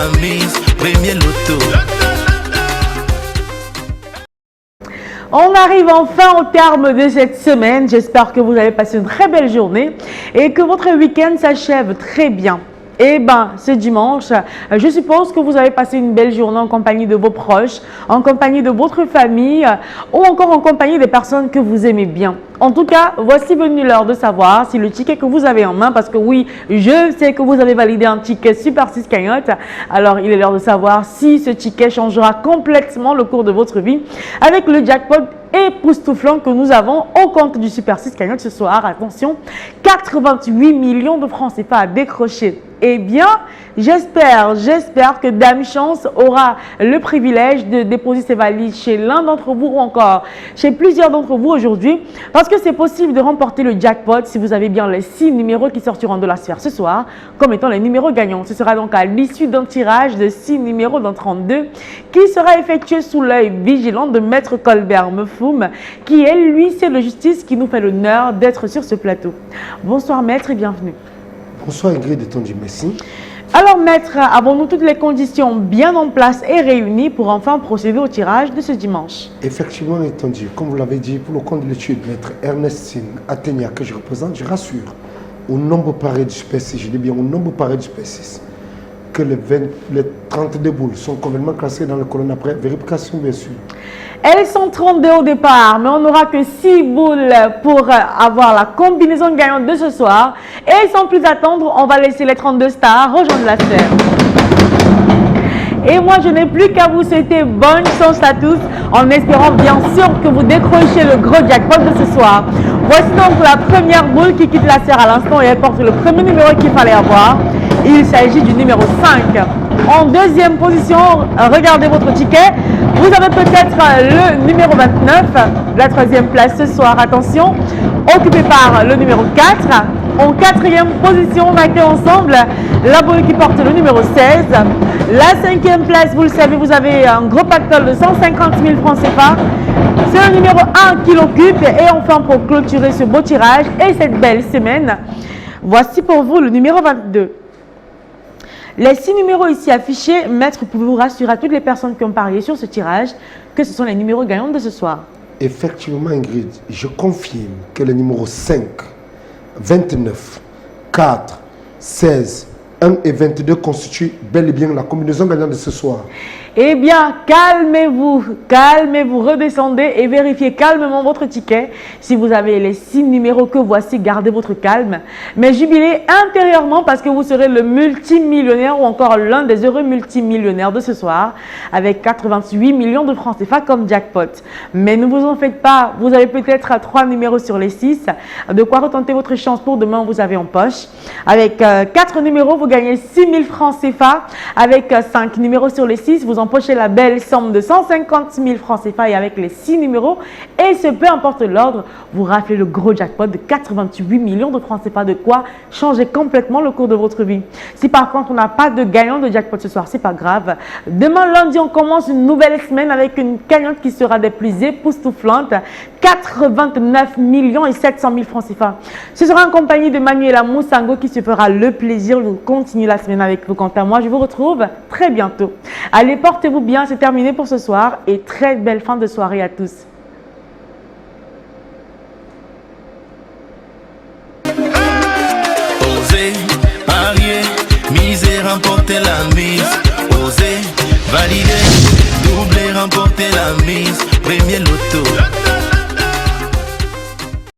la mise, premier loto. On arrive enfin au terme de cette semaine. J'espère que vous avez passé une très belle journée et que votre week-end s'achève très bien. Eh bien, ce dimanche, je suppose que vous avez passé une belle journée en compagnie de vos proches, en compagnie de votre famille ou encore en compagnie des personnes que vous aimez bien. En tout cas, voici venu l'heure de savoir si le ticket que vous avez en main, parce que oui, je sais que vous avez validé un ticket Super 6 cagnotte, alors il est l'heure de savoir si ce ticket changera complètement le cours de votre vie avec le jackpot époustouflant que nous avons au compte du Super 6 cagnotte ce soir. Attention, 88 millions de francs CFA à décrocher. Eh bien, j'espère que Dame Chance aura le privilège de déposer ses valises chez l'un d'entre vous ou encore chez plusieurs d'entre vous aujourd'hui, parce que c'est possible de remporter le jackpot si vous avez bien les 6 numéros qui sortiront de la sphère ce soir comme étant les numéros gagnants. Ce sera donc à l'issue d'un tirage de 6 numéros dans 32 qui sera effectué sous l'œil vigilant de Maître Colbert Mefoum, qui est l'huissier de justice qui nous fait l'honneur d'être sur ce plateau. Bonsoir Maître et bienvenue. Bonsoir Ingrid et Tondi, merci. Alors Maître, avons-nous toutes les conditions bien en place et réunies pour enfin procéder au tirage de ce dimanche? Effectivement, Tondi, comme vous l'avez dit, pour le compte de l'étude, Maître Ernestine Athénia que je représente, je rassure au nombre pareil du Super 6, je dis bien au nombre pareil du Super 6, que les 32 boules sont complètement classées dans la colonne après vérification, bien sûr. Elles sont 32 au départ, mais on n'aura que 6 boules pour avoir la combinaison gagnante de ce soir. Et sans plus attendre, on va laisser les 32 stars rejoindre la sphère. Et moi, je n'ai plus qu'à vous souhaiter bonne chance à tous, en espérant bien sûr que vous décrochez le gros jackpot de ce soir. Voici donc la première boule qui quitte la sphère à l'instant et elle porte le premier numéro qu'il fallait avoir. Il s'agit du numéro 5. En deuxième position, regardez votre ticket. Vous avez peut-être le numéro 29, la troisième place ce soir. Attention, occupé par le numéro 4. En quatrième position, on accueille ensemble la boule qui porte le numéro 16. La cinquième place, vous le savez, vous avez un gros pactole de 150 000 francs CFA. C'est le numéro 1 qui l'occupe. Et enfin, pour clôturer ce beau tirage et cette belle semaine, voici pour vous le numéro 22. Les 6 numéros ici affichés, Maître, pouvez-vous rassurer à toutes les personnes qui ont parié sur ce tirage que ce sont les numéros gagnants de ce soir? Effectivement, Ingrid, je confirme que les numéros 5, 29, 4, 16, 1 et 22 constituent bel et bien la combinaison gagnante de ce soir. Eh bien, calmez-vous, redescendez et vérifiez calmement votre ticket. Si vous avez les 6 numéros que voici, gardez votre calme. Mais jubilez intérieurement parce que vous serez le multimillionnaire ou encore l'un des heureux multimillionnaires de ce soir avec 88 millions de francs CFA comme jackpot. Mais ne vous en faites pas, vous avez peut-être 3 numéros sur les 6. De quoi retenter votre chance pour demain, vous avez en poche. Avec 4 numéros, vous gagnez 6 000 francs CFA. Avec 5 numéros sur les 6, vous empocher la belle somme de 150 000 francs CFA et avec les 6 numéros, et ce peu importe l'ordre, vous raflez le gros jackpot de 88 millions de francs CFA, de quoi changer complètement le cours de votre vie. Si par contre on n'a pas de gagnant de jackpot ce soir, c'est pas grave. Demain lundi, on commence une nouvelle semaine avec une gagnante qui sera des plus époustouflantes, 89 millions et 700 000 francs CFA. Ce sera en compagnie de Manuela Moussango qui se fera le plaisir de continuer la semaine avec vous. Quant à moi, je vous retrouve très bientôt. Allez, portez-vous bien, c'est terminé pour ce soir et très belle fin de soirée à tous. Osez, parier, miser, remporter la mise. Osez, valider, doubler, remporter la mise. Premier loto.